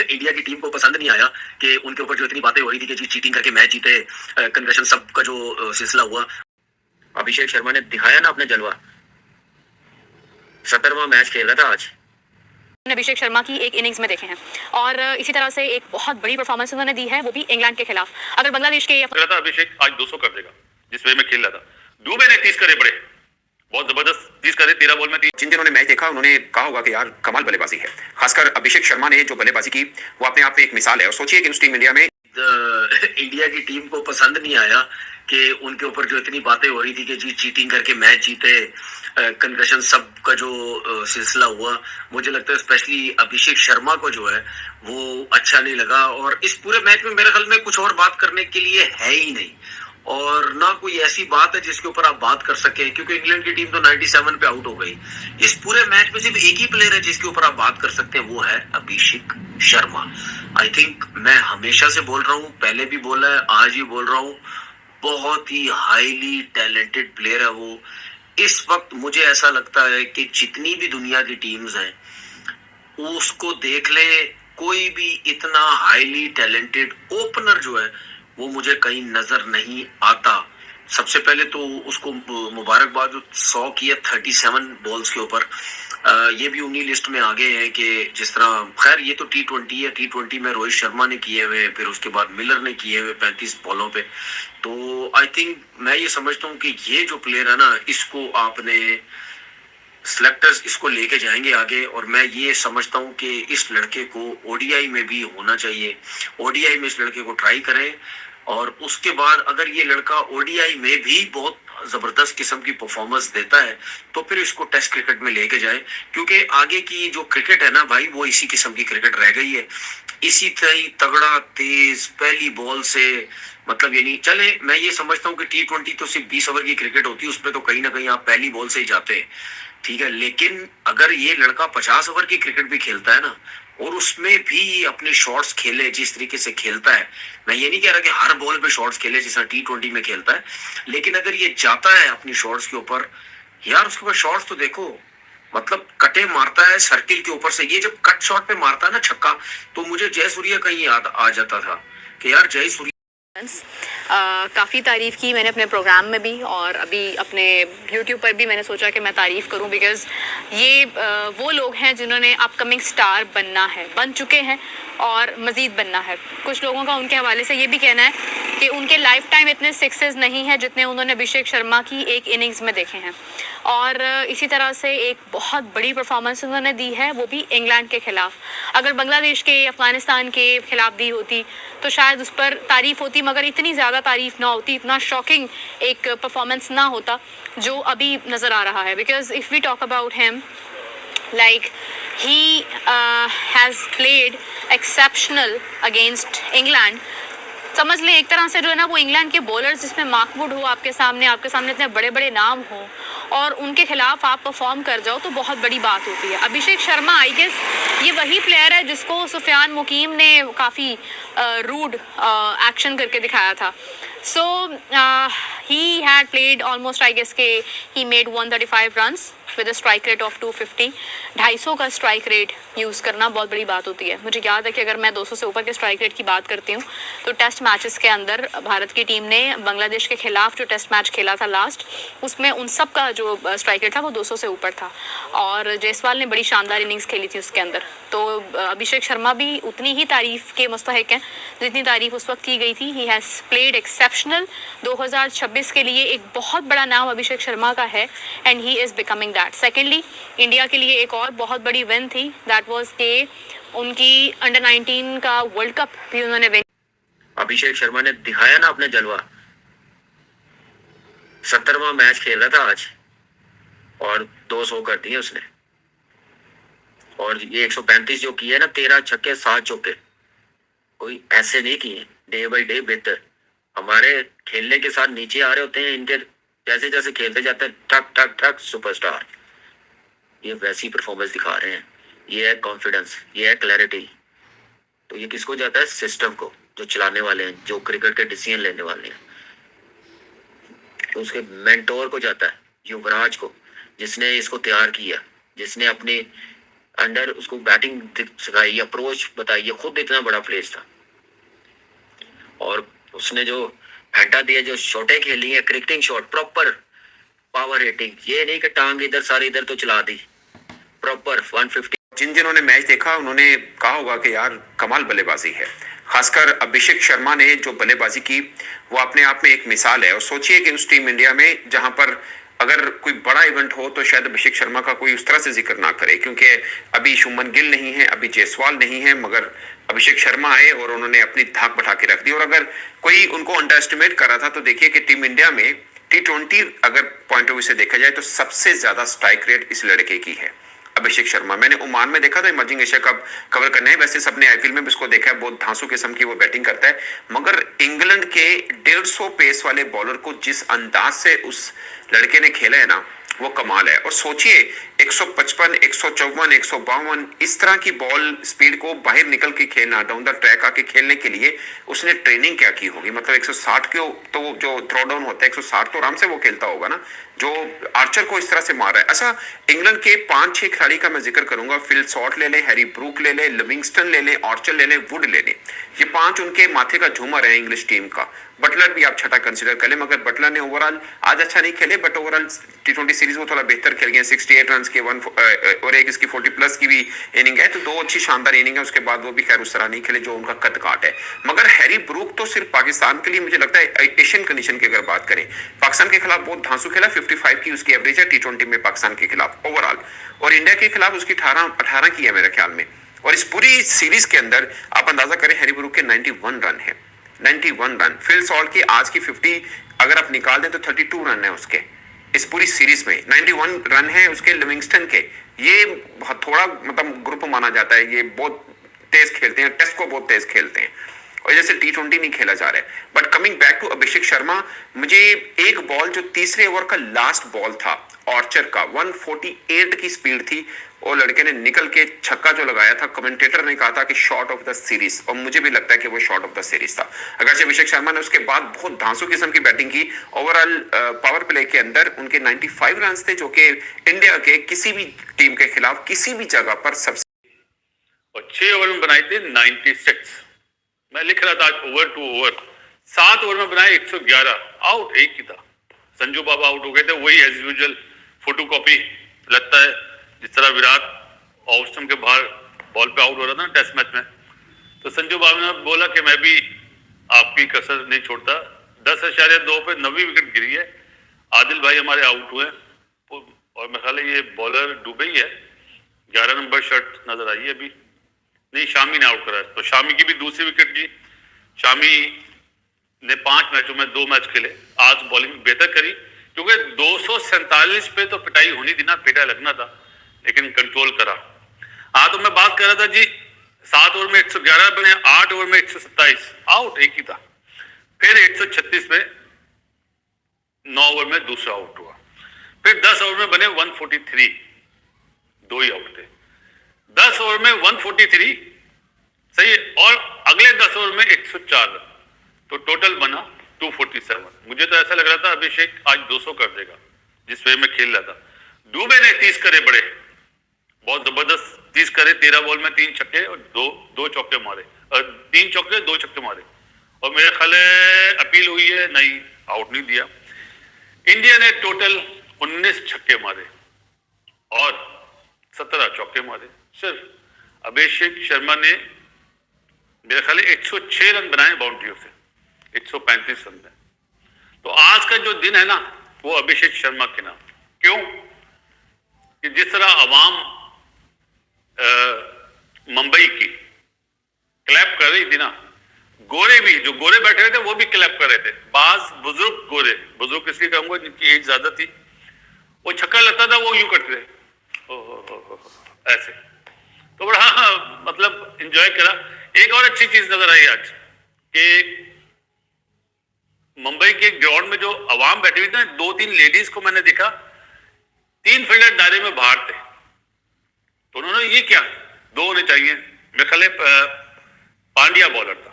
India की team को पसंद नहीं आया कि उनके ऊपर जो इतनी बातें हो रही थी कि जी चीटिंग करके मैच जीते, कन्वेशन सब का जो सिलसिला हुआ। अभिषेक शर्मा ने दिखाया ना अपना जलवा, 17वां मैच खेला था आज। अभिषेक शर्मा की एक इनिंग्स में देखे हैं और इसी तरह से एक बहुत बड़ी परफॉर्मेंस उन्होंने दी है, वो भी इंग्लैंड के खिलाफ। अगर बांग्लादेश के अभिषेक आज 200 कर देगा जिस वे में खेल रहा था। दुबे ने 30 करे, बड़े बहुत जबरदस्त 30 करे, 13 बॉल में 30। जिन्होंने मैच देखा उन्होंने कहा होगा कि यार कमाल बल्लेबाजी है। खासकर अभिषेक शर्मा ने जो बल्लेबाजी की वो अपने आप में एक मिसाल है। और सोचिए कि उस टीम इंडिया में इंडिया की टीम को पसंद नहीं आया कि उनके ऊपर जो इतनी बातें हो रही थी कि जी चीटिंग करके मैच जीते, कन्वेशन सब का जो सिलसिला हुआ। मुझे लगता है स्पेशली अभिषेक शर्मा को जो है वो अच्छा नहीं लगा। और इस पूरे मैच में मेरे ख्याल में कुछ और बात करने के लिए है ही नहीं, और ना कोई ऐसी बात है जिसके ऊपर आप बात कर सके, क्योंकि इंग्लैंड की टीम तो 97 पे आउट हो गई। इस पूरे मैच में सिर्फ एक ही प्लेयर है जिसके ऊपर आप बात कर सकते हैं, वो है अभिषेक शर्मा। आई थिंक मैं हमेशा से बोल रहा हूँ, पहले भी बोला है, आज भी बोल रहा हूँ, बहुत ही हाईली टैलेंटेड प्लेयर है वो। इस वक्त मुझे ऐसा लगता है कि जितनी भी दुनिया की टीम्स हैं उसको देख ले, कोई भी इतना हाईली टैलेंटेड ओपनर जो है वो मुझे कहीं नजर नहीं आता। सबसे पहले तो उसको मुबारकबाद, 100 किया 37 बॉल्स के ऊपर। ये भी उन्हीं लिस्ट में आगे हैं कि जिस तरह, खैर ये तो T20 है, T20 में रोहित शर्मा ने किए हुए, फिर उसके बाद मिलर ने किए हुए 35 बॉलों पे। तो आई थिंक मैं ये समझता हूँ कि ये जो प्लेयर है ना, इसको आपने सिलेक्टर्स इसको लेके जाएंगे आगे। और मैं ये समझता हूँ कि इस लड़के को ओडीआई में भी होना चाहिए, ओडीआई में इस लड़के को ट्राई करें। और उसके बाद अगर ये लड़का ओडीआई में भी बहुत जबरदस्त किस्म की परफॉर्मेंस देता है तो फिर इसको टेस्ट क्रिकेट में लेके जाए, क्योंकि आगे की जो क्रिकेट है ना भाई, वो इसी किस्म की क्रिकेट रह गई है। इसी तरह तगड़ा तेज पहली बॉल से, मतलब ये नहीं चले। मैं ये समझता हूँ कि T20 तो सिर्फ 20 ओवर की क्रिकेट होती है, उसमें तो कहीं ना कहीं आप पहली बॉल से ही जाते हैं, ठीक है। लेकिन अगर ये लड़का 50 ओवर की क्रिकेट भी खेलता है ना, और उसमें भी अपने शॉट्स खेले जिस तरीके से खेलता है, मैं ये नहीं कह रहा कि हर बॉल पे शॉट्स खेले जैसा T20 में खेलता है, लेकिन अगर ये जाता है अपनी शॉट्स के ऊपर, यार उसके पास शॉट्स तो देखो, मतलब कटे मारता है सर्किल के ऊपर से। ये जब कट शॉट पे मारता है ना छक्का, तो मुझे जयसूर्या कहीं याद आ जाता था कि यार जयसूर्या। काफ़ी तारीफ़ की मैंने अपने प्रोग्राम में भी, और अभी अपने YouTube पर भी मैंने सोचा कि मैं तारीफ़ करूं, बिकॉज़ ये वो लोग हैं जिन्होंने अपकमिंग स्टार बनना है, बन चुके हैं और मज़ीद बनना है। कुछ लोगों का उनके हवाले से ये भी कहना है कि उनके लाइफ टाइम इतने सिक्सेस नहीं हैं जितने उन्होंने अभिषेक शर्मा की एक इनिंग्स में देखे हैं। और इसी तरह से एक बहुत बड़ी परफॉर्मेंस उन्होंने दी है, वो भी इंग्लैंड के खिलाफ। अगर बांग्लादेश के, अफगानिस्तान के खिलाफ दी होती तो शायद उस पर तारीफ़ होती, मगर इतनी ज़्यादा तारीफ़ ना होती, इतना शॉकिंग एक परफॉर्मेंस ना होता जो अभी नज़र आ रहा है। Because if we talk about him, like he has played exceptional against England। समझ लें एक तरह से जो है ना, वो इंग्लैंड के बॉलर्स जिसमें मार्क वुड हो आपके सामने इतने बड़े बड़े नाम हो और उनके खिलाफ आप परफॉर्म कर जाओ तो बहुत बड़ी बात होती है। अभिषेक शर्मा आई गेस ये वही प्लेयर है जिसको सुफियान मुकीम ने काफ़ी रूड एक्शन करके दिखाया था। सो he had played almost, I guess के he made 135 runs with a strike rate of 250। 250 का स्ट्राइक रेट यूज़ करना बहुत बड़ी बात होती है। मुझे याद है कि अगर मैं 200 से ऊपर के स्ट्राइक रेट की बात करती हूँ तो टेस्ट मैचेस के अंदर भारत की टीम ने बांग्लादेश के खिलाफ जो टेस्ट मैच खेला था लास्ट, उसमें उन सब का जो स्ट्राइक रेट था वो 200 से ऊपर था, और जायसवाल ने बड़ी शानदार इनिंग्स खेली थी उसके अंदर। तो अभिषेक शर्मा भी उतनी ही तारीफ़ के मुस्तहिक हैं जितनी तारीफ़ उस वक्त की गई थी। He has played exceptional. 2026 के लिए एक बहुत बड़ा नाम अभिषेक शर्मा का है, and he is becoming that. Secondly, India के लिए एक और बहुत बड़ी विन थी, दैट वाज के उनकी अंडर 19 का वर्ल्ड कप भी उन्होंने विन। अभिषेक शर्मा ने दिखाया ना अपना जलवा, 17वां मैच खेल रहा था आज और 200 कर दिए उसने। और ये 135 जो किए ना, 13 छक्के 7 चौके, कोई ऐसे नहीं किए, डे बाई डे बेहतर। हमारे खेलने के साथ नीचे आ रहे होते हैं, इनके जैसे जैसे खेलते जाते हैं ठक ठक ठक सुपरस्टार। ये वैसी परफॉर्मेंस दिखा रहे हैं, ये है कॉन्फिडेंस, ये है क्लैरिटी। तो ये किसको जाता है? सिस्टम को, जो चलाने वाले हैं, जो क्रिकेट के डिसीजन लेने वाले हैं। तो उसके मेंटोर को जाता है, युवराज को, जिसने इसको तैयार किया, जिसने अपनी अंडर उसको बैटिंग सिखाई, अप्रोच बताई, ये खुद इतना बड़ा प्लेस था और उसने जो फेंटा दिया, जो शॉटें खेली है, cricketing shot proper power rating, ये नहीं कि टांग इधर सारी इधर तो चला दी, प्रॉपर 150। जिन्होंने मैच देखा उन्होंने कहा होगा कि यार कमाल बल्लेबाजी है। खासकर अभिषेक शर्मा ने जो बल्लेबाजी की वो अपने आप में एक मिसाल है। और सोचिए कि उस टीम इंडिया में जहां पर अगर कोई बड़ा इवेंट हो तो शायद अभिषेक शर्मा का कोई उस तरह से जिक्र ना करे, क्योंकि अभी शुभमन गिल नहीं है, अभी जायसवाल नहीं है, मगर अभिषेक शर्मा आए और उन्होंने अपनी धाक बैठा के रख दी। और अगर कोई उनको अंडर एस्टिमेट कर रहा था तो देखिए कि टीम इंडिया में T20 अगर पॉइंट ऑफ व्यू से देखा जाए तो सबसे ज्यादा स्ट्राइक रेट इस लड़के की है, अभिषेक शर्मा। मैंने ओमान में देखा था इमर्जिंग एशिया कप कवर करने है, वैसे सबने आईपीएल में भी उसको देखा है, बहुत धांसू किस्म की वो बैटिंग करता है, मगर इंग्लैंड के 150 पेस वाले बॉलर को जिस अंदाज से उस लड़के ने खेला है ना, वो कमाल है। और सोचिए 155, 154, 152 इस तरह की बॉल स्पीड को बाहर निकल के खेलना, डाउन द ट्रैक आके खेलने के लिए उसने ट्रेनिंग क्या की होगी। मतलब 160 के तो जो थ्रो डाउन होता है 160 तो आराम से वो खेलता होगा ना, जो आर्चर को इस तरह से मार रहा है। अच्छा, इंग्लैंड के 5-6 खिलाड़ी का मैं जिक्र करूंगा, फिल सॉल्ट ले लें, हैरी ब्रूक ले लें, लिविंगस्टन ले लें, आर्चर ले लें, वुड ले लें, ये 5 उनके माथे का झूमर है इंग्लिश टीम का। बटलर भी आप छठा कंसीडर कर लें, मगर बटलर ने ओवरऑल आज अच्छा नहीं खेले, बट ओवरऑल T20 सीरीज वो थोड़ा बेहतर खेल गए। 68 रन के और एक इसकी 40 प्लस की भी इनिंग है, तो 2 अच्छी शानदार इनिंग है। उसके बाद वो भी खैर उस तरह नहीं खेले जो उनका कद काट है। मगर हैरी ब्रूक तो सिर्फ पाकिस्तान के लिए, मुझे लगता है एशियन कंडीशन की अगर बात करें, पाकिस्तान के खिलाफ बहुत धांसू खेला, 55 की उसकी एवरेज है T20 में पाकिस्तान के खिलाफ ओवरऑल, और इंडिया के खिलाफ उसकी 18 की है मेरे ख्याल में। और इस पूरी सीरीज के अंदर आप अंदाजा करें हैरी ब्रूक के 91 रन है, 91 रन। फिल सॉल्ट की आज की 50 अगर आप निकाल दें तो 32 रन है उसके इस पूरी सीरीज में, 91 रन है उसके लिविंगस्टन के। ये बहुत थोड़ा मतलब ग्रुप माना जाता है, ये बहुत तेज खेलते हैं, टेस्ट को बहुत तेज खेलते हैं, और जैसे T20 नहीं खेला जा रहा है। But coming back to Abhishek Sharma, मुझे एक बॉल जो तीसरे ओवर का लास्ट बॉल था आर्चर का, 148 की स्पीड थी, और लड़के ने निकल के छक्का जो लगाया था, कमेंटेटर ने कहा था कि शॉट ऑफ द सीरीज, और मुझे भी लगता है कि वो शॉट ऑफ द सीरीज था। अगरचे अभिषेक शर्मा ने उसके बाद बहुत धांसू किस्म की बैटिंग की। ओवरऑल पावर प्ले के अंदर उनके 95 रन थे, जो कि इंडिया के किसी भी टीम के खिलाफ किसी भी जगह पर सबसे, और 6 ओवर में बनाए थे 96। मैं लिख रहा था आज ओवर टू ओवर, 7 ओवर में बनाए 111, आउट एक ही था, संजू बाबा आउट हो गए थे। वही एज यूजुअल फोटोकॉपी लगता है, जिस तरह विराट ऑस्ट्रम के बाहर बॉल पे आउट हो रहा था ना टेस्ट मैच में, तो संजू बाबा ने बोला कि मैं भी आपकी कसर नहीं छोड़ता। 10.2 पे 90 विकेट गिरी है, आदिल भाई हमारे आउट हुए, और मेरे ख्याल है ये बॉलर डूबे ही है, 11 नंबर शर्ट नजर आई है अभी, नहीं शामी ने आउट करा है, तो शामी की भी दूसरी विकेट की। शामी ने 5 मैचों में 2 मैच खेले, आज बॉलिंग बेहतर करी, क्योंकि 247 पे तो पिटाई होनी थी ना, पेटा लगना था, लेकिन कंट्रोल करा। हाँ, तो मैं बात कर रहा था जी, 7 ओवर में 111 बने, 8 ओवर में 127, आउट एक ही था, फिर 136 पे 9 ओवर में दूसरा आउट हुआ, फिर 10 ओवर में बने 143, 2 ही आउट थे। 10 ओवर में 143 सही, और अगले 10 ओवर में 104 रन, तो टोटल बना 247। मुझे तो ऐसा लग रहा था अभिषेक आज 200 कर देगा, जिस वे में खेल रहा था। दुबे ने 30 करे बड़े, बहुत जबरदस्त 30 करे, 13 बॉल में 3 छक्के और 2 चौके मारे, 3 चौके 2 छक्के मारे, और मेरे ख्याल अपील हुई है, नहीं आउट नहीं दिया। इंडिया ने टोटल 19 छक्के मारे और 17 चौके मारे। सिर्फ अभिषेक शर्मा ने मेरे ख्याल 106 रन बनाए बाउंड्रियों से, 135 रन में। तो आज का जो दिन है ना, वो अभिषेक शर्मा के नाम। क्यों? कि जिस तरह अवाम मुंबई की क्लैप कर रही थी ना, गोरे भी, जो गोरे बैठे हुए थे वो भी क्लैप कर रहे थे। बाज बुजुर्ग गोरे, बुजुर्ग इसलिए कहूंगा जिनकी एज ज्यादा थी, वो छक्का लगता था वो यूं करते थे ऐसे, तो बड़ा मतलब एंजॉय करा। एक और अच्छी चीज नजर आई आज कि मुंबई के ग्राउंड में जो अवाम बैठी हुई थी, 2-3 लेडीज को मैंने देखा, 3 फील्डर दायरे में बाहर थे, तो उन्होंने ये क्या 2 होने चाहिए, मेरे ख्याल पांड्या बॉलर था,